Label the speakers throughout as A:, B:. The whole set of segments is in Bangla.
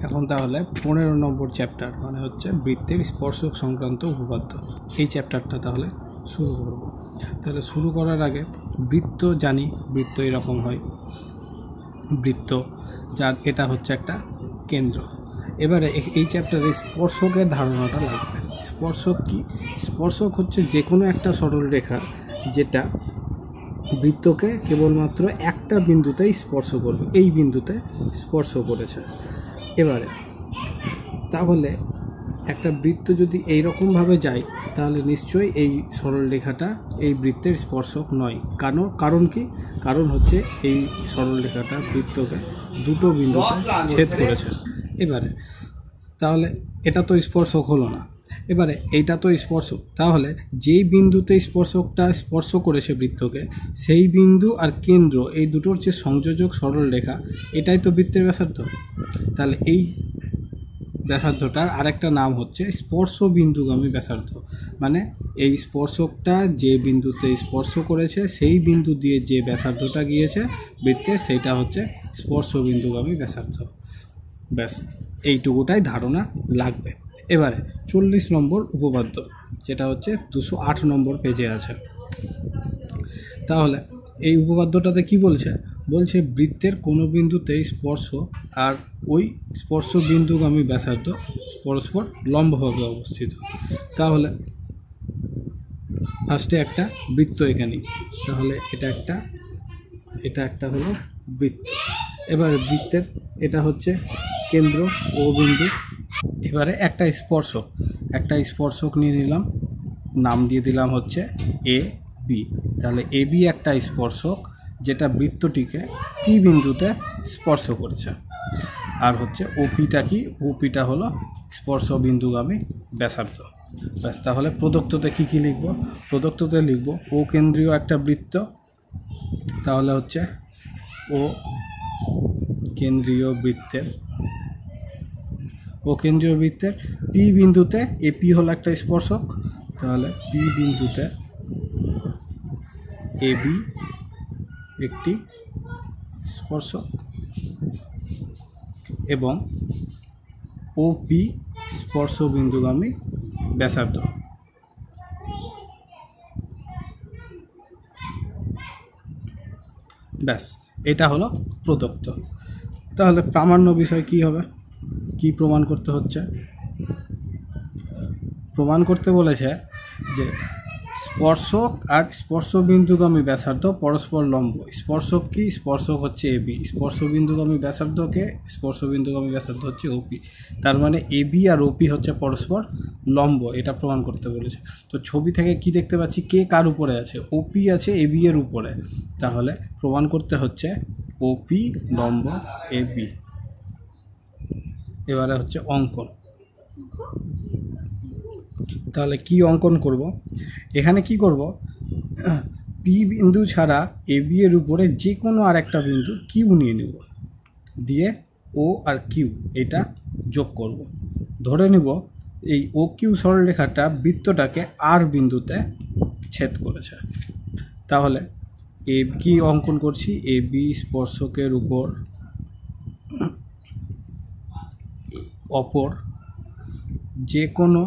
A: এখন তাহলে 15 নম্বর চ্যাপ্টার মানে হচ্ছে বৃত্তের স্পর্শক সংক্রান্ত উপপাদ্য, এই চ্যাপ্টারটা তাহলে শুরু করব। তাহলে শুরু করার আগে বৃত্ত জানি, বৃত্ত এরকম হয়, বৃত্ত যার এটা হচ্ছে একটা কেন্দ্র। এবারে এই চ্যাপ্টারে স্পর্শকের ধারণাটা লাগবে। স্পর্শক কি? স্পর্শক হচ্ছে যে কোনো একটা সরল রেখা যেটা বৃত্তকে কেবলমাত্র একটা বিন্দুতেই স্পর্শ করবে, এই বিন্দুতে স্পর্শ করেছে। এবারে তাহলে একটা বৃত্ত যদি এই রকমভাবে যায় তাহলে নিশ্চয়ই এই সরল রেখাটা এই বৃত্তের স্পর্শক নয়। কারণ কি? কারণ হচ্ছে এই সরল রেখাটা বৃত্তকে দুটো বিন্দুতে ছেদ করেছে। এবারে তাহলে এটা তো স্পর্শক হলো না। এবারে এইটা তো স্পর্শক, তাহলে যেই বিন্দুতে স্পর্শকটা স্পর্শ করেছে বৃত্তকে, সেই বিন্দু আর কেন্দ্র এই দুটোর যে সংযোজক সরল রেখা, এটাই তো বৃত্তের ব্যাসার্ধ। তাহলে এই ব্যাসার্ধটার আরেকটা নাম হচ্ছে স্পর্শ বিন্দুগামী ব্যাসার্ধ। মানে এই স্পর্শকটা যে বিন্দুতে স্পর্শ করেছে সেই বিন্দু দিয়ে যে ব্যাসার্ধটা গিয়েছে বৃত্তের, সেইটা হচ্ছে স্পর্শ বিন্দুগামী ব্যাসার্ধ। ব্যাস এইটুকুটাই ধারণা লাগবে। এবারে 40 নম্বর উপপাদ্য, যেটা হচ্ছে 208 নম্বর পেজে আছে। তাহলে এই উপপাদ্যটাতে কি বলছে? বলছে বৃত্তের কোনো বিন্দুতে স্পর্শ আর ওই স্পর্শ বিন্দুগামী ব্যাসার্ধ পরস্পর লম্বভাবে অবস্থিত। তাহলে ফার্স্টে একটা বৃত্ত এখানে, তাহলে এটা একটা হলো বৃত্ত। এবারে বৃত্তের এটা হচ্ছে কেন্দ্র ও বিন্দু। এবারে একটা স্পর্শক নিয়ে নিলাম, নাম দিয়ে দিলাম হচ্ছে এ বি। তাহলে এ বি একটা স্পর্শক যেটা বৃত্তটিকে পি বিন্দুতে স্পর্শ করেছে। আর হচ্ছে ওপিটা কি? ওপিটা হলো স্পর্শ বিন্দুগামী ব্যাসার্ধ। ব্যাস, তাহলে প্রদত্ততে কী কী লিখব? প্রদত্ততে লিখব ও কেন্দ্রীয় একটা বৃত্ত, তাহলে হচ্ছে ও কেন্দ্রীয় বৃত্তের পি বিন্দুতে এপি হলো একটা স্পর্শক, তাহলে পি বিন্দুতে এবি একটি স্পর্শক এবং ওপি স্পর্শ বিন্দুগামী ব্যাসার্ধ। ব্যাস, এটা হলো প্রদত্ত। তাহলে প্রামাণ্য বিষয় কি হবে? কি প্রমাণ করতে হচ্ছে? প্রমাণ করতে বলেছে যে স্পর্শক আর স্পর্শ বিন্দুগামী ব্যাসার্ধ পরস্পর লম্ব। স্পর্শক কি? স্পর্শক হচ্ছে এবি, স্পর্শ বিন্দুগামী ব্যাসার্ধকে স্পর্শ বিন্দুগামী ব্যাসার্ধ হচ্ছে ওপি। তার মানে এবি আর ওপি হচ্ছে পরস্পর লম্ব, এটা প্রমাণ করতে বলেছে। তো ছবি থেকে কি দেখতে পাচ্ছি? কে কার উপরে আছে? ওপি আছে এবি এর উপরে। তাহলে প্রমাণ করতে হচ্ছে ওপি লম্ব এবি। এবারে হচ্ছে অঙ্কন। তাহলে কি অঙ্কন করব? এখানে কি করব? পি বিন্দু ছাড়া এ বি এর উপরে যে কোনো আর একটা বিন্দু কিউ নিয়ে নেব, দিয়ে ও আর কিউ এটা যোগ করব। ধরে নেব এই ও কিউ সরলরেখাটা বৃত্তটাকে আর বিন্দুতে ছেদ করেছে। তাহলে এ কি অঙ্কন করছি? এ বি স্পর্শকের উপর অপর যে কোনো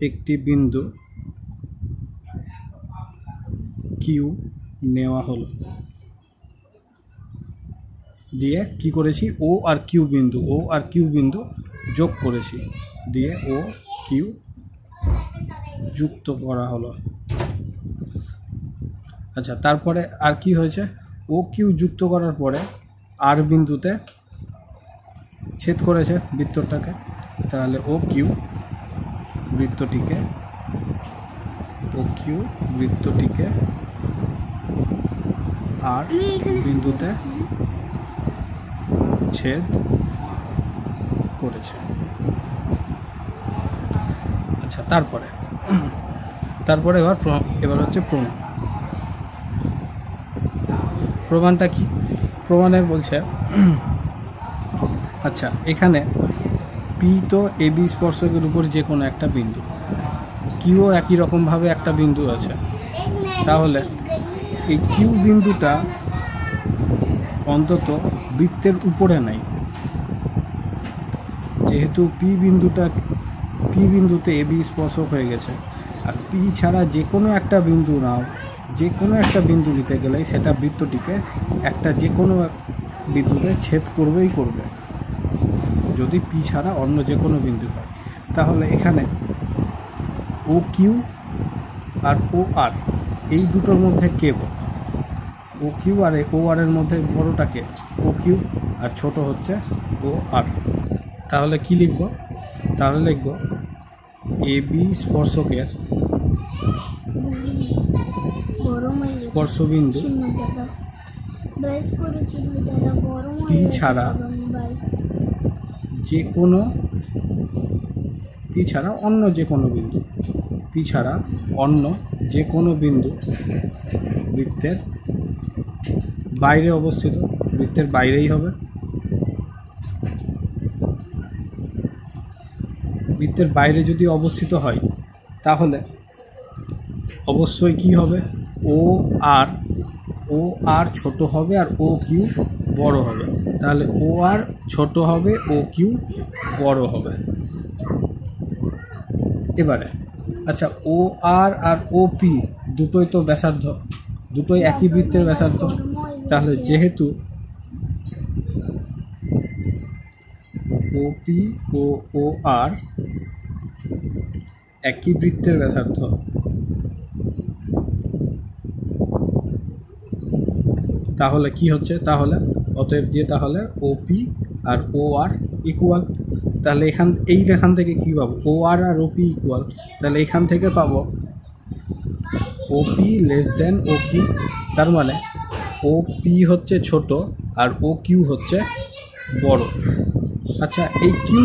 A: একটি বিন্দু কিউ নেওয়া হলো, দিয়ে কি করেছি? ও আর কিউ বিন্দু যোগ করেছি, দিয়ে ও কিউ যুক্ত করা হলো। আচ্ছা, তারপরে আর কি হয়েছে? ও কিউ যুক্ত করার পরে আর বিন্দুতে ছেদ করেছে বৃত্তটাকে। তাহলে ও কিউ বৃত্তটিকে আর বিন্দুতে ছেদ করেছে। আচ্ছা, তারপরে এবার হচ্ছে প্রমাণটা কি? প্রমাণে বলছে আচ্ছা, এখানে পি তো এ বি স্পর্শকের উপর যে কোনো একটা বিন্দু, কিউ একই রকমভাবে একটা বিন্দু আছে। তাহলে এই কিউ বিন্দুটা অন্তত বৃত্তের উপরে নাই। যেহেতু পি বিন্দুতে এবি স্পর্শক হয়ে গেছে, আর পি ছাড়া যে কোনো একটা বিন্দু নাও, যে কোনো একটা বিন্দু নিতে গেলেই সেটা বৃত্তটিকে একটা যে কোনো বিন্দুতে ছেদ করবেই করবে, যদি পি ছাড়া অন্য যে কোনো বিন্দু হয়। তাহলে এখানে ও কিউ আর ও আর এই দুটোর মধ্যে কে বড়? ও কিউ আর ও আর এর মধ্যে বড়টা কে? ও কিউ, আর ছোট হচ্ছে ও আর। তাহলে কি লিখব? তাহলে লিখব এ বি স্পর্শকের স্পর্শবিন্দু পি ছাড়া যে কোনো পি ছাড়া অন্য যে কোনো বিন্দু, পি ছাড়া অন্য যে কোনো বিন্দু বৃত্তের বাইরে অবস্থিত, বৃত্তের বাইরেই হবে। বৃত্তের বাইরে যদি অবস্থিত হয় তাহলে অবশ্যই কি হবে? ও আর ছোট হবে আর ও কিউ বড় হবে। তাহলে ও আর ছোট হবে, ও কিউ বড় হবে। এবারে আচ্ছা, ও আর আর ও পি দুটোই তো ব্যাসার্ধ, দুটোই একই বৃত্তের ব্যাসার্ধ। তাহলে যেহেতু ও পি ও ও আর একই বৃত্তের ব্যাসার্ধ, তাহলে কি হচ্ছে? তাহলে অতএব দিয়ে তাহলে ও পি আর ও আর ইকুয়াল। তাহলে এইখান থেকে কি পাবো? ও আর আর ও পি ইকুয়াল। তাহলে এখান থেকে পাবো O P less than O Q. তার মানে ও পি হচ্ছে ছোট আর ও কিউ হচ্ছে বড়। আচ্ছা, এই কিউ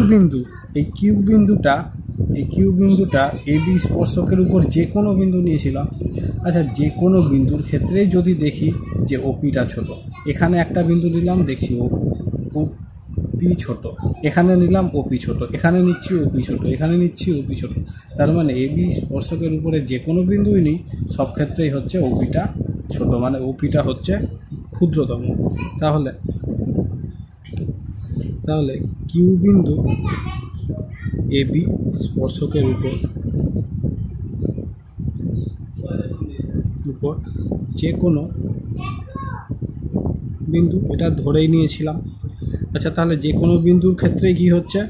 A: বিন্দুটা এ বি স্পর্শকের উপর যে কোনো বিন্দু নিয়েছিলাম। আচ্ছা, যে কোনো বিন্দুর ক্ষেত্রেই যদি দেখি যে ওপিটা ছোট, এখানে একটা বিন্দু নিলাম, দেখছি ও পি ছোট, এখানে নিলাম ওপি ছোট, এখানে নিচ্ছি ওপি ছোট, এখানে নিচ্ছি ওপি ছোট। তার মানে এ বি স্পর্শকের উপরে যে কোনো বিন্দুই নিই, সব ক্ষেত্রেই হচ্ছে ওপিটা ছোট, মানে ওপিটা হচ্ছে ক্ষুদ্রতম। তাহলে কিউ বিন্দু এ বি স্পর্শকের উপর যে কোনো বিন্দু, এটা ধরেই নিয়েছিলাম। আচ্ছা, তাহলে যে কোনো বিন্দুর ক্ষেত্রে কি হচ্ছে?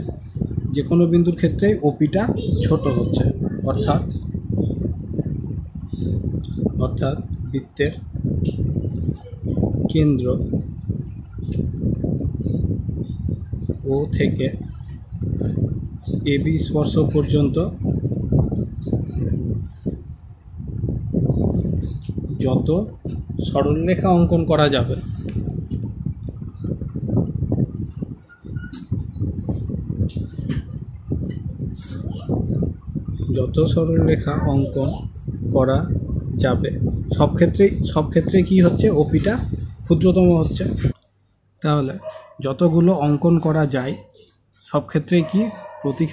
A: যে কোনো বিন্দুর ক্ষেত্রেই ওপিটা ছোট হচ্ছে, অর্থাৎ বৃত্তের কেন্দ্র ও থেকে এ বি স্পর্শক পর্যন্ত যত সরলরেখা অঙ্কন করা যাবে, সব ক্ষেত্রে কি হচ্ছে? ওপিটা ক্ষুদ্রতম হচ্ছে। তাহলে যতগুলো অঙ্কন করা যায় সব ক্ষেত্রেই কি? প্রতি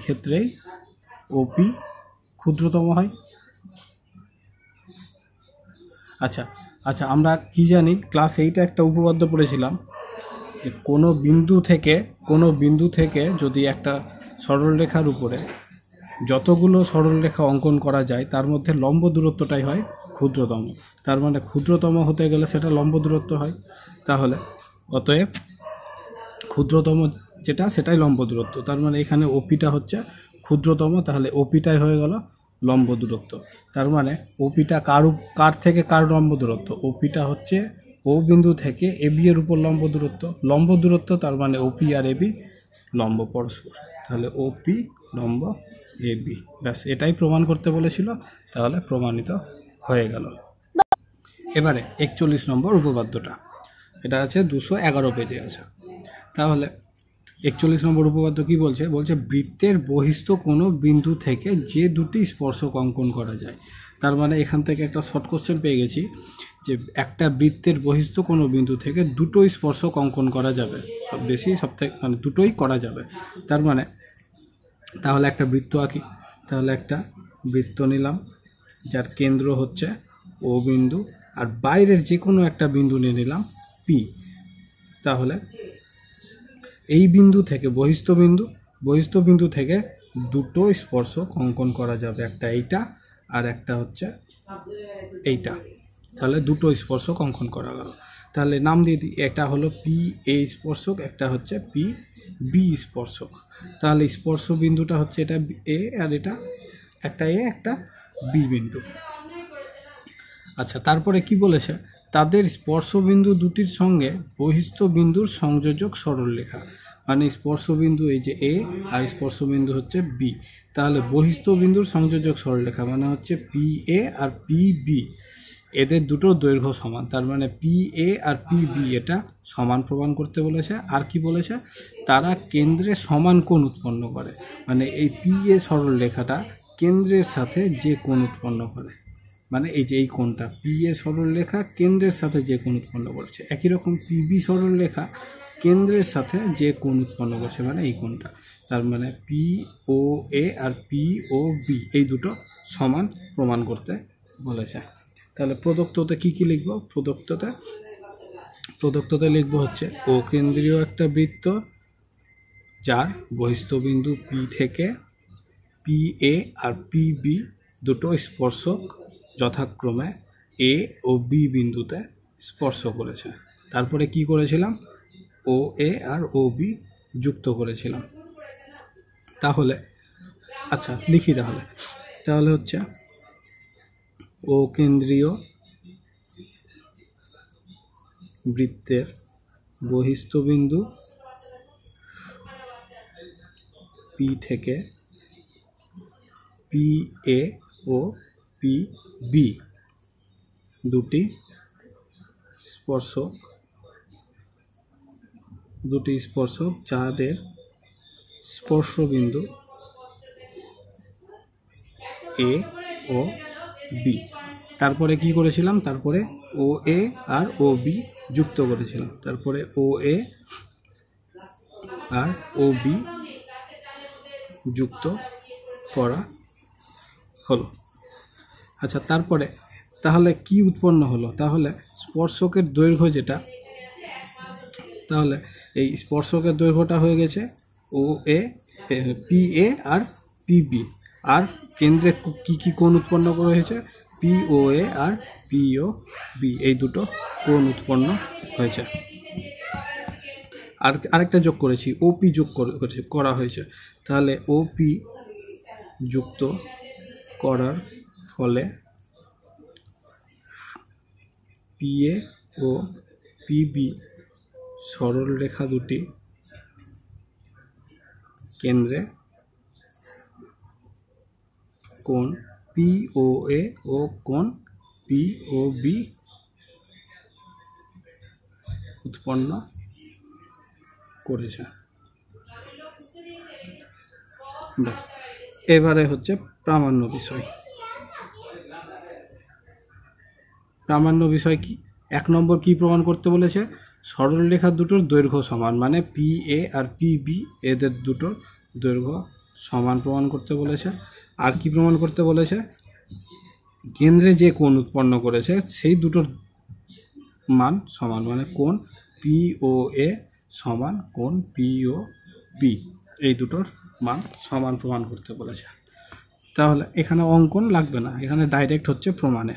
A: ক্ষেত্রেই ওপি ক্ষুদ্রতম হয়। আচ্ছা, আমরা কি জানি? ক্লাস 8-এ একটা উপপাদ্য পড়েছিলাম যে কোনো বিন্দু থেকে যদি একটা সরলরেখার উপরে যতগুলো সরলরেখা অঙ্কন করা যায় তার মধ্যে লম্ব দূরত্বটাই হয় ক্ষুদ্রতম। তার মানে ক্ষুদ্রতম হতে গেলে সেটা লম্ব দূরত্ব হয়। তাহলে অতএব ক্ষুদ্রতম যেটা সেটাই লম্ব দূরত্ব। তার মানে এখানে ওপিটা হচ্ছে ক্ষুদ্রতম, তাহলে ওপিটাই হয়ে গেল লম্ব দূরত্ব। তার মানে ওপিটা কার থেকে কার লম্ব দূরত্ব? ওপিটা হচ্ছে ও বিন্দু থেকে এ বি এর উপর লম্ব দূরত্ব। তার মানে ওপি আর এবি লম্ব পরস্পর, তাহলে ওপি লম্ব এ বি। ব্যাস, এটাই প্রমাণ করতে বলেছিল, তাহলে প্রমাণিত হয়ে গেল। এবারে 41 নম্বর উপপাদ্যটা, এটা আছে 211 পেজে আছে। তাহলে 41 নম্বর উপপাদ্য কি বলছে? বৃত্তের বহিস্থ কোনো বিন্দু থেকে যে দুটি স্পর্শক অঙ্কন করা যায়। তার মানে এখান থেকে একটা শর্ট কোশ্চেন পেয়ে গেছি যে একটা বৃত্তের বহিস্থ কোনো বিন্দু থেকে দুটোই স্পর্শক অঙ্কন করা যাবে, মানে দুটোই করা যাবে। তার মানে তাহলে একটা বৃত্ত আঁকি। তাহলে একটা বৃত্ত নিলাম যার কেন্দ্র হচ্ছে ও বিন্দু আর বাইরের যে কোনো একটা বিন্দু নিয়ে নিলাম পি। তাহলে এই বিন্দু থেকে বহিস্থ বিন্দু থেকে দুটো স্পর্শক অঙ্কন করা যাবে, একটা এইটা আর একটা হচ্ছে এইটা। তাহলে দুটো স্পর্শক অঙ্কন করা গেল। তাহলে নাম দিয়ে দিই, এটা হলো পি এ স্পর্শক, একটা হচ্ছে পি বি স্পর্শক। তাহলে স্পর্শ বিন্দুটা হচ্ছে এটা এ আর এটা একটা এ একটা বি বিন্দু। আচ্ছা, তারপরে কি বলেছে, তাদের স্পর্শ বিন্দু দুটির সঙ্গে বহিস্থ বিন্দুর সংযোজক সরলরেখা, মানে স্পর্শ বিন্দু এই যে এ আর স্পর্শ বিন্দু হচ্ছে বি। তাহলে বহিস্থ বিন্দুর সংযোজক সরলরেখা মানে হচ্ছে পি এ আর পি বি, এদের দুটোর দৈর্ঘ্য সমান। তার মানে পি এ আর পি বি এটা সমান প্রমাণ করতে বলেছে। আর কি বলেছে, তারা কেন্দ্রে সমান কোণ উৎপন্ন করে, মানে এই পি এ সরলরেখাটা কেন্দ্রের সাথে যে কোণ উৎপন্ন করে, মানে এই যে এই কোণটা পি এ সরলরেখা কেন্দ্রের সাথে যে কোণ উৎপন্ন করেছে। একই রকম পি বি সরলরেখা কেন্দ্রের সাথে যে কোণ উৎপন্ন করছে, মানে এই কোণটা। তার মানে পি ও এ আর পি ও বি এই দুটো সমান প্রমাণ করতে বলেছে। তাহলে প্রদত্ততে কি কি লিখব, প্রদত্ততে লিখব হচ্ছে ও কেন্দ্রীয় একটা বৃত্ত যার বহিস্থ বিন্দু পি থেকে পি এ আর পি বি দুটো স্পর্শক যথাক্রমে এ ও বি বিন্দুতে স্পর্শ করেছে। তারপরে কি করেছিলাম, ও এ আর ও বি যুক্ত করেছিলাম। তাহলে আচ্ছা লিখি, তাহলে হচ্ছে ও কেন্দ্রীয় বৃত্তের বহিস্থ বিন্দু পি থেকে পি এ ও পি বি দুটি স্পর্শক যাদের স্পর্শবিন্দু এ ও বি। তারপরে কি করেছিলাম, তারপরে ও এ আর ও বি যুক্ত করেছিলাম। তারপরে ও এ আর ও বি যুক্ত করা হলো। আচ্ছা, তারপরে তাহলে কি উৎপন্ন হলো, তাহলে স্পর্শকের দৈর্ঘ্য যেটা, তাহলে এই স্পর্শকের দৈর্ঘ্যটা হয়ে গেছে ও এ পি এ আর পি বি। আর কেন্দ্রে কি কি কোণ উৎপন্ন করা হয়েছে, পি ও এ আর পি ও বি এই দুটো কোণ উৎপন্ন হয়েছে। আর আরেকটা যোগ করেছি, ওপি যোগ করা হয়েছে। তাহলে ওপি যুক্ত করার ফলে পি এ ও পি বি সরল রেখা দুটি কেন্দ্রে কোণ পি ও এ ও কোণ পি ও বি উৎপন্ন করেছে। ব্যাস, এবারে হচ্ছে প্রামাণ্য বিষয়। প্রামাণ্য বিষয় কি, 1 নম্বর কি প্রমাণ করতে বলেছে, সরলরেখা দুটোর দৈর্ঘ্য সমান, মানে পি এ আর পি বি এদের দুটোর দৈর্ঘ্য সমান প্রমাণ করতে বলেছে। আর কি প্রমাণ করতে বলেছে, কেন্দ্রে যে কোণ উৎপন্ন করেছে সেই দুটোর মান সমান, মানে কোণ পি ও এ সমান কোণ পি ও বি এই দুটোর মান সমান প্রমাণ করতে বলেছে। তাহলে এখানে অঙ্কন লাগবে না, এখানে ডাইরেক্ট হচ্ছে প্রমাণে।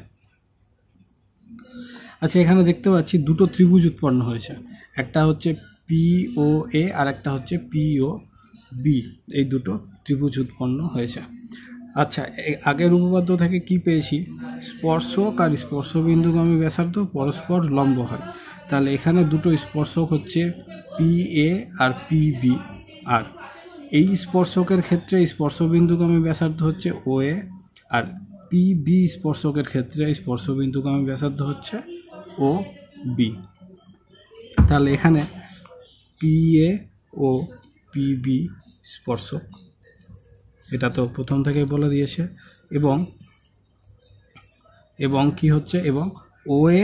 A: আচ্ছা, এখানে দেখতে পাচ্ছি দুটো ত্রিভুজ উৎপন্ন হয়েছে, একটা হচ্ছে পি ও এ আর একটা হচ্ছে পি ও বি, এই দুটো ত্রিভুজ উৎপন্ন হয়েছে। আচ্ছা, আগের উপপাদ্য থেকে কি পেয়েছি, স্পর্শক আর স্পর্শবিন্দুগামী ব্যাসার্ধ পরস্পর লম্ব হয়। তাহলে এখানে দুটো স্পর্শক হচ্ছে পি এ আর পি বি, আর এই স্পর্শকের ক্ষেত্রে স্পর্শবিন্দুগামী ব্যাসার্ধ হচ্ছে ও এ, আর পি বি স্পর্শকের ক্ষেত্রে স্পর্শবিন্দুগামী ব্যাসার্ধ হচ্ছে ও বি। তাহলে এখানে পি এ ও পি বি স্পর্শক, এটা তো প্রথম থেকেই বলে দিয়েছে, এবং কি হচ্ছে, এবং ও এ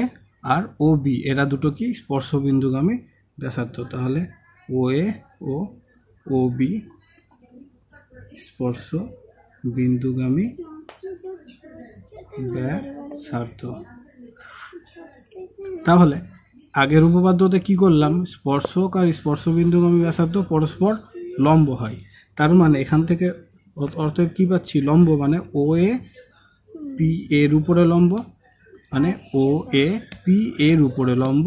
A: আর ও বি এরা দুটো কি স্পর্শবিন্দুগামী ব্যাসার্ধ। তাহলে ও এ ও ও বি স্পর্শ বিন্দুগামী ব্যাসার্ধ। তাহলে আগের উপপাদ্যতে কি করলাম, স্পর্শক আর স্পর্শবিন্দুগামী ব্যাসার্ধ পরস্পর লম্ব হয়, তার মানে এখান থেকে অতএব কী পাচ্ছি, লম্ব মানে ও এ পি এর উপরে লম্ব, মানে ও এ পি এর উপরে লম্ব,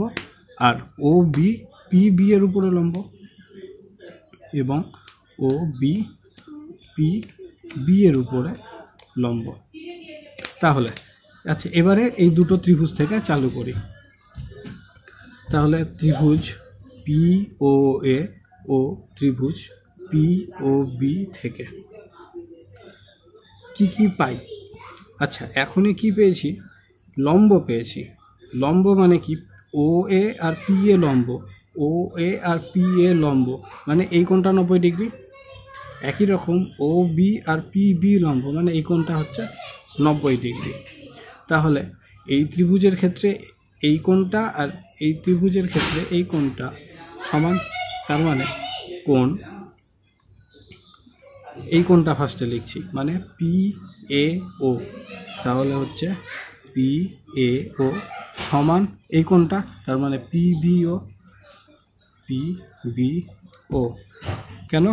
A: আর ও বি পি বি এর উপরে লম্ব, এবং ও বি পি বি এর উপরে লম্ব। তাহলে আচ্ছা, এবারে এই দুটো ত্রিভুজ থেকে চালু করি। তাহলে ত্রিভুজ পি ও এ ও ত্রিভুজ পি ও বি থেকে কি কি পাই? আচ্ছা, এখনই কি পেয়েছি, লম্ব পেয়েছি। লম্ব মানে কি, ও এ আর পি এ লম্ব, ও এ আর পি এ লম্ব, মানে এই কোণটা 90 ডিগ্রি। একই রকম ও বি আর পি বি লম্ব, মানে এই কোণটা হচ্ছে 90 ডিগ্রি। তাহলে এই ত্রিভুজের ক্ষেত্রে এই কোণটা আর এই ত্রিভুজের ক্ষেত্রে এই কোণটা সমান, তার মানে কোণ, এই কোণটা ফার্স্টে লিখছি, মানে পি এ ও, তাহলে হচ্ছে পি এ ও সমান এই কোণটা, তার মানে পি বি ও, পি বি ও। কেন?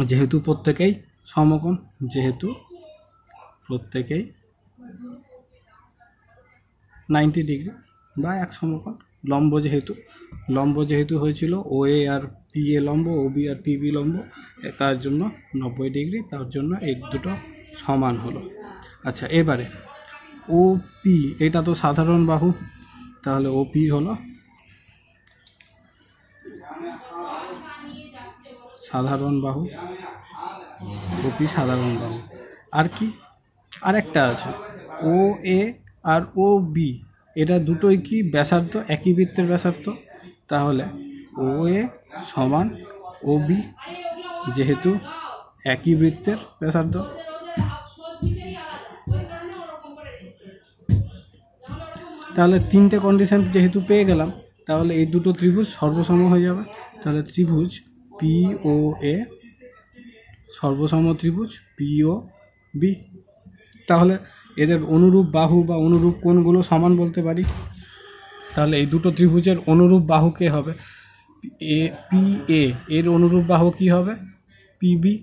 A: যেহেতু প্রত্যেকেই সমকোণ, যেহেতু প্রত্যেকেই 90 ডিগ্রি বা এক সমকোণ। লম্ব যেহেতু হয়েছিল ও এ আর পি এ লম্ব, ও বি আর পি বি লম্ব, তার জন্য 90 ডিগ্রি, তার জন্য এই দুটো সমান হলো। আচ্ছা, এবারে ও পি, এটা তো সাধারণ বাহু, তাহলে ও পি হলো সাধারণ বাহু, ও পি সাধারণ বাহু। আর কি, আরেকটা আছে ও এ আর ও বি, এটা দুটোই কি ব্যাসার্ধ, একই বৃত্তের ব্যাসার্ধ, তাহলে ও এ সমান ও বি, যেহেতু একই বৃত্তের ব্যাসার্ধ। তাহলে তিনটে কন্ডিশন যেহেতু পেয়ে গেলাম, তাহলে এই দুটো ত্রিভুজ সর্বসম হয়ে যাবে। তাহলে ত্রিভুজ পি ও এ সর্বসম ত্রিভুজ পি ও বি। তাহলে এদের অনুরূপ বাহু বা অনুরূপ কোণগুলো সমান বলতে পারি। তাহলে এই দুটো ত্রিভুজের অনুরূপ বাহু কে হবে, এ পি এ এর অনুরূপ বাহু কি হবে, পি বি।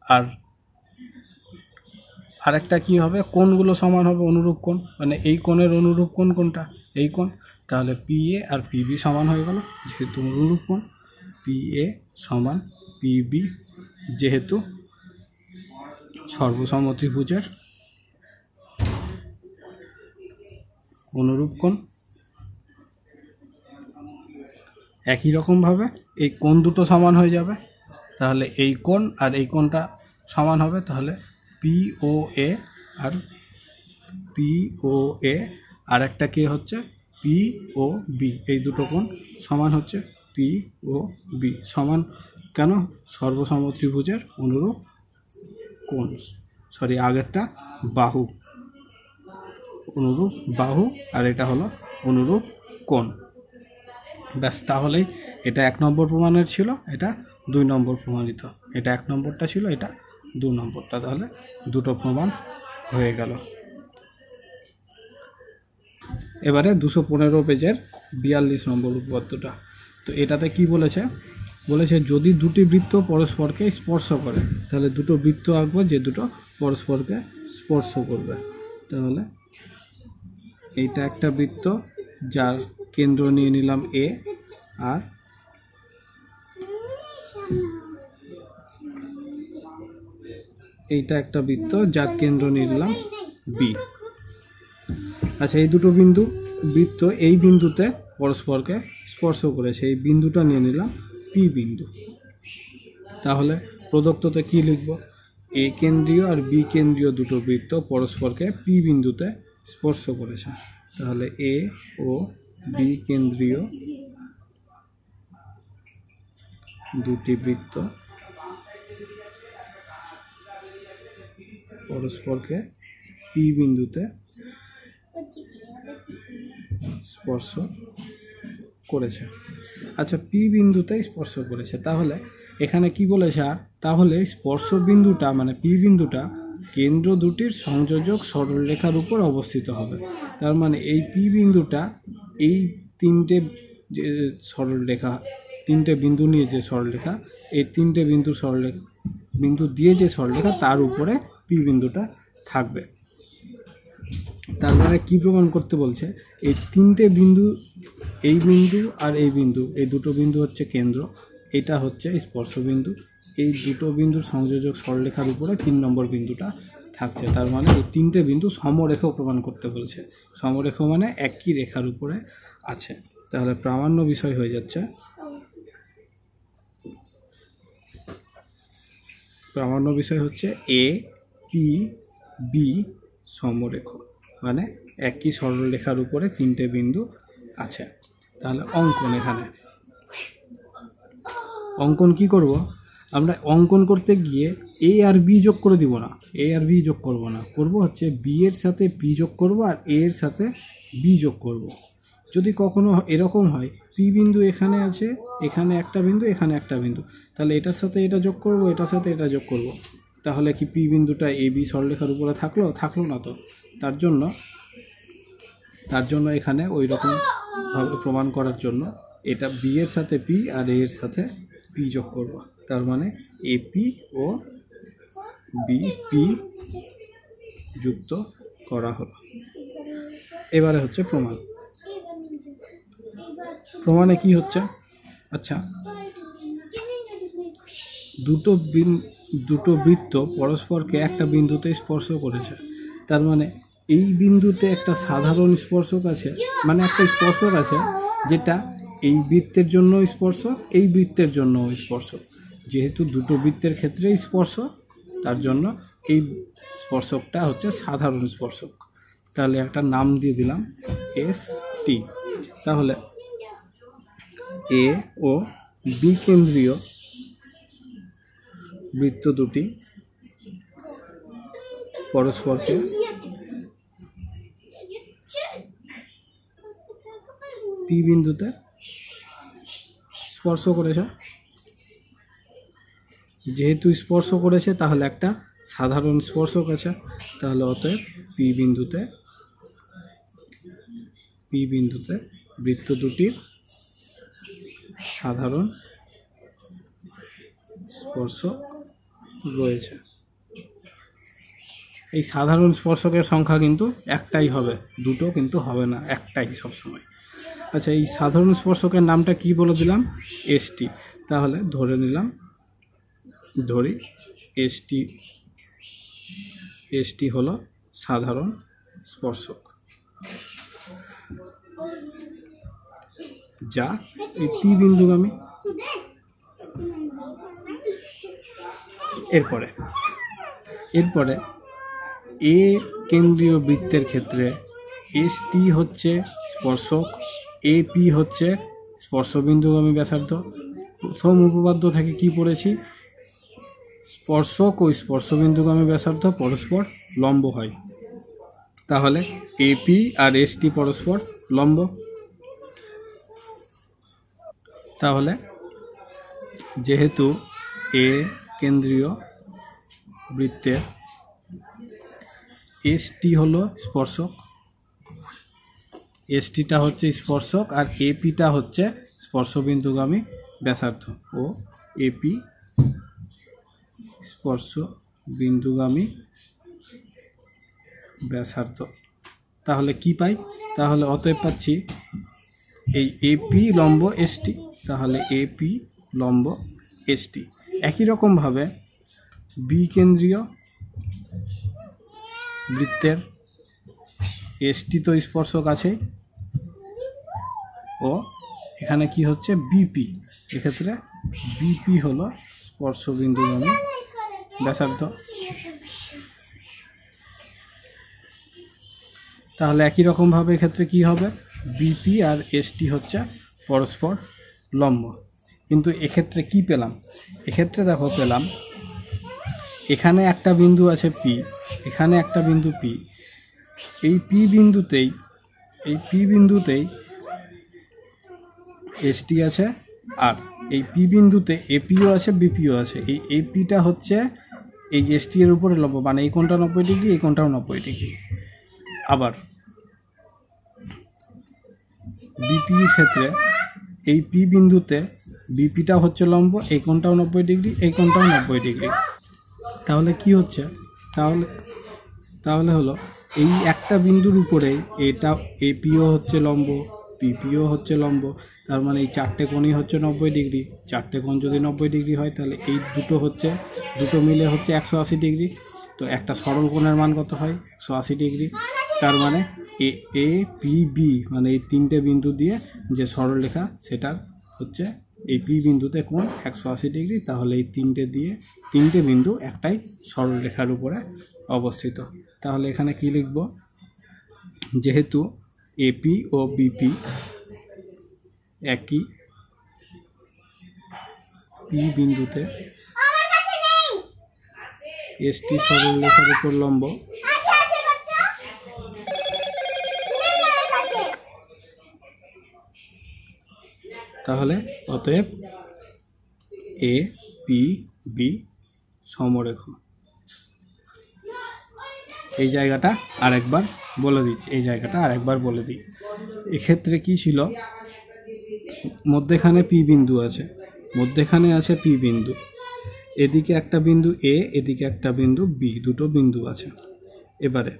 A: আর আরেকটা কি হবে, কোণগুলো সমান হবে, অনুরূপ কোণ, মানে এই কোণের অনুরূপ কোণ কোনটা, এই কোণ। তাহলে পি এ আর পি বি সমান হয়ে গেল, যেহেতু অনুরূপ কোণ। পি এ সমান পি বি, যেহেতু সর্বসম ত্রিভুজের অনুরূপ কোণ। একই রকমভাবে এই কোণ দুটো সমান হয়ে যাবে, তাহলে এই কোণ আর এই কোণটা সমান হবে, তাহলে পি ও এ আর পি ও এ, আর একটা কে হচ্ছে পি ও বি, এই দুটো কোণ সমান হচ্ছে পি ও বি। সমান কেন, সর্বসম ত্রিভুজের অনুরূপ কোণ, সরি আগেরটা বাহু, অনুরূপ বাহু, আর এটা হলো অনুরূপ কোণ। ব্যাস, তাহলেই এটা 1 নম্বর প্রমাণের ছিল, এটা 2 নম্বর প্রমাণিত। এটা 1 নম্বরটা ছিল, এটা 2 নম্বরটা, তাহলে দুটো প্রমাণ হয়ে গেল। এবারে 215 পেজের 42 নম্বর উপপাদ্যটা। তো এটাতে কি বলেছে, যদি দুটি বৃত্ত পরস্পরকে স্পর্শ করে, তাহলে দুটো বৃত্ত আঁকবো যে দুটো পরস্পরকে স্পর্শ করবে। তাহলে এইটা একটা বৃত্ত যার কেন্দ্র নিয়ে নিলাম এ, আর এইটা একটা বৃত্ত যার কেন্দ্র নিলাম বি। আচ্ছা, এই দুটো বৃত্ত এই বিন্দুতে পরস্পরকে স্পর্শ করেছে, এই বিন্দুটা নিয়ে নিলাম পি বিন্দু। তাহলে প্রদত্ততে কি লিখব, এ কেন্দ্রীয় আর বি কেন্দ্রীয় দুটো বৃত্ত পরস্পরকে পি বিন্দুতে স্পর্শ করেছে। তাহলে এ ও বি কেন্দ্রীয় দুটি বৃত্ত পরস্পরকে পি বিন্দুতে স্পর্শ করেছে। আচ্ছা, পি বিন্দুতে স্পর্শ করেছে, তাহলে এখানে কি বলেছে, আর তাহলে স্পর্শ বিন্দুটা মানে পি বিন্দুটা কেন্দ্র দুটির সংযোজক সরলরেখার উপর অবস্থিত হবে। তার মানে এই পি বিন্দুটা এই তিনটে যে সরলরেখা, তিনটে বিন্দু নিয়ে যে সরলরেখা, এই তিনটে বিন্দুর সরলরেখা, বিন্দু দিয়ে যে সরলরেখা তার উপরে পি বিন্দুটা থাকবে। তার মানে কী প্রমাণ করতে বলছে, এই তিনটে বিন্দু, এই বিন্দু আর এই বিন্দু, এই দুটো বিন্দু হচ্ছে কেন্দ্র, এটা হচ্ছে স্পর্শবিন্দু, এই দুটো বিন্দুর সংযোজক সরলরেখার উপরে 3 নম্বর বিন্দুটা থাকছে। তার মানে এই তিনটে বিন্দু সমরেখাও প্রমাণ করতে বলছে। সমরেখা মানে একই রেখার উপরে আছে। তাহলে প্রামাণ্য বিষয় হয়ে যাচ্ছে, প্রামাণ্য বিষয় হচ্ছে এ পি বি সমরেখ, মানে একই সরলরেখার উপরে তিনটে বিন্দু আছে। তাহলে অঙ্কন, এখানে অঙ্কন কি করব, আমরা অঙ্কন করতে গিয়ে এ আর বি যোগ করে দিব না, এ আর বি যোগ করব না, করব হচ্ছে বি এর সাথে পি যোগ করব আর এ এর সাথে বি যোগ করব। যদি কখনো এরকম হয় পি বিন্দু এখানে আছে, এখানে একটা বিন্দু, এখানে একটা বিন্দু, তাহলে এটার সাথে এটা যোগ করব, এটার সাথে এটা যোগ করব, তাহলে কি পি বিন্দুটা এ বি সরলরেখার উপরে থাকলো না তো। তার জন্য এখানে ওই রকম ভাবে প্রমাণ করার জন্য এটা বি এর সাথে পি আর এ এর সাথে পি যোগ করব। তার মানে এপি ও বিপি যুক্ত করা হলো। এবারে হচ্ছে প্রমাণ। প্রমাণে কি হচ্ছে, আচ্ছা, দুটো বৃত্ত পরস্পরকে একটা বিন্দুতে স্পর্শ করেছে। তার মানে এই বিন্দুতে একটা সাধারণ স্পর্শক আছে, মানে একটা স্পর্শক আছে যেটা এই বৃত্তের জন্য স্পর্শক, এই বৃত্তের জন্য স্পর্শক। যেহেতু দুটো বৃত্তের ক্ষেত্রে স্পর্শ, তার জন্য এই স্পর্শকটা হচ্ছে সাধারণ স্পর্শক। তাহলে একটা নাম দিয়ে দিলাম এস টি। তাহলে এ ও বি কেন্দ্রীয় বৃত্ত দুটি পরস্পরকে পি বিন্দুতে স্পর্শ করেছে। যেহেতু স্পর্শ করেছে তাহলে একটা সাধারণ স্পর্শক আছে। তাহলে অতএব পি বিন্দুতে বৃত্ত দুটির সাধারণ স্পর্শ রয়েছে। এই সাধারণ স্পর্শকের সংখ্যা কিন্তু একটাই হবে, দুটো কিন্তু হবে না, একটাই সবসময়। আচ্ছা, এই সাধারণ স্পর্শকের নামটা কি বলে দিলাম, এসটি। তাহলে ধরি এসটি হলো সাধারণ স্পর্শক, যা এই পি বিন্দুগামী। এরপরে এ কেন্দ্রীয় বৃত্তের ক্ষেত্রে এসটি হচ্ছে স্পর্শক, এপি হচ্ছে স্পর্শবিন্দুগামী ব্যাসার্ধ। প্রথম উপপাদ্য থেকে কি পড়েছি, স্পর্শক ও স্পর্শবিন্দুগামী ব্যাসার্ধ পরস্পর লম্ব হয়। তাহলে এপি আর এসটি পরস্পর লম্ব। তাহলে যেহেতু এ কেন্দ্রীয় বৃত্তের এসটি হলো স্পর্শক, এসটিটা হচ্ছে স্পর্শক, আর এপিটা হচ্ছে স্পর্শবিন্দুগামী ব্যাসার্ধ, ও এপি স্পর্শবিন্দুগামী ব্যাসার্ধ। তাহলে কি পাই, তাহলে অতএব পাচ্ছি এই এপি লম্ব এসটি। তাহলে এপি লম্ব এসটি। একই রকমভাবে বি কেন্দ্রীয় বৃত্তের এসটি তো স্পর্শক আছে, ও এখানে কি হচ্ছে বিপি, এক্ষেত্রে বিপি হলো স্পর্শবিন্দুগামী ব্যাসার্ধ। তাহলে একই রকমভাবে এক্ষেত্রে কি হবে, বিপি আর এসটি হচ্ছে পরস্পর লম্ব। কিন্তু এক্ষেত্রে কি পেলাম, এক্ষেত্রে দেখো পেলাম এখানে একটা বিন্দু আছে পি, এখানে একটা বিন্দু পি, এই পি বিন্দুতেই এসটি আছে, আর এই পি বিন্দুতে এপিও আছে, বিপিও আছে। এই এপিটা হচ্ছে এই এসটি এর উপরে লম্ব, মানে এই কোণটা 90 ডিগ্রি, এই কোণটাও 90 ডিগ্রি। আবার পির ক্ষেত্রে এই পি বিন্দুতে বিপিটা হচ্ছে লম্ব, এই কোণটাও 90 ডিগ্রি, এই কোণটাও 90 ডিগ্রি। তাহলে কি হচ্ছে, তাহলে হলো এই একটা বিন্দুর উপরেই এটা এপিও হচ্ছে লম্ব, পিপিও হচ্ছে লম্ব, তার মানে এই চারটে কোণই হচ্ছে 90 ডিগ্রি। চারটে কোণ যদি 90 ডিগ্রি হয় তাহলে এই দুটো মিলে হচ্ছে 180 ডিগ্রি। তো একটা সরল কোণের মান কত হয়? 180 ডিগ্রি। তার মানে এ পি বি মানে এই তিনটে বিন্দু দিয়ে যে সরলরেখা সেটা হচ্ছে এই পি বিন্দুতে কোণ 180 ডিগ্রি। তাহলে এই তিনটে বিন্দু একটাই সরলরেখার উপরে অবস্থিত। তাহলে এখানে কি লিখব? যেহেতু এপি ও বিপি একই পি বিন্দুতে এসটি সরলরেখার উপর লম্ব, তাহলে অতএব এ পি বি সমরেখ। এই জায়গাটা আরেকবার বলে দিই। এক্ষেত্রে কি ছিল, মধ্যেখানে পি বিন্দু আছে, পি বিন্দু, এদিকে একটা বিন্দু এ, এদিকে একটা বিন্দু বি, দুটো বিন্দু আছে। এবারে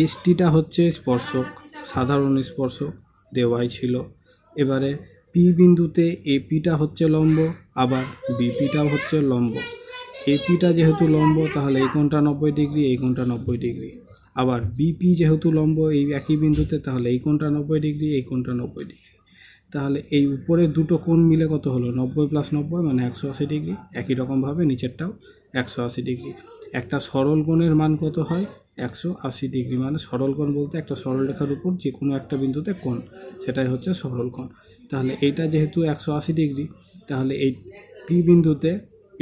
A: এসটিটা হচ্ছে স্পর্শক, সাধারণ স্পর্শক দেওয়াই ছিল। এবারে পি বিন্দুতে এপিটা হচ্ছে লম্ব, আবার বিপিটাও হচ্ছে লম্ব। এপিটা যেহেতু লম্ব তাহলে এই কোণটা 90 ডিগ্রি, এই কোণটা 90 ডিগ্রি। আবার বিপি যেহেতু লম্ব এই একই বিন্দুতে, তাহলে এই কোণটা 90 ডিগ্রি, এই কোণটা 90 ডিগ্রি। তাহলে এই উপরের দুটো কোণ মিলে কত হলো? 90 + 90 মানে 180 ডিগ্রি। একই রকমভাবে নিচেরটাও 180 ডিগ্রি। একটা সরল কোণের মান কত হয়? 180 ডিগ্রি। মানে সরল কোণ বলতে একটা সরলরেখার উপর যে কোনো একটা বিন্দুতে কোণ, সেটাই হচ্ছে সরল কোণ। তাহলে এইটা যেহেতু 180 ডিগ্রি, তাহলে এই পি বিন্দুতে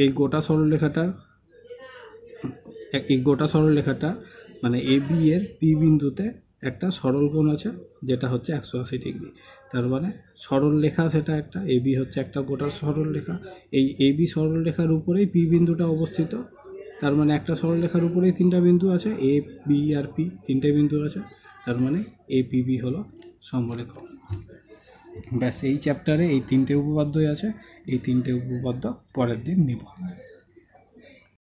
A: এই গোটা সরলরেখাটা মানে এ বি এর পি বিন্দুতে একটা সরল কোণ আছে যেটা হচ্ছে 180 ডিগ্রি। তার মানে সরলরেখা সেটা একটা, এ বি হচ্ছে একটা গোটা সরলরেখা। এই এ বি সরলরেখার উপরেই পি বিন্দুটা অবস্থিত। তার মানে একটা সরলরেখার উপরেই তিনটা বিন্দু আছে, এ বি আর পি, তিনটে বিন্দু আছে। তার মানে এ পি বি হলো সমরেখ। ব্যাস, এই চ্যাপ্টারে এই তিনটে উপপাদ্যই আছে। এই তিনটে উপপাদ্য পরের দিন নিব।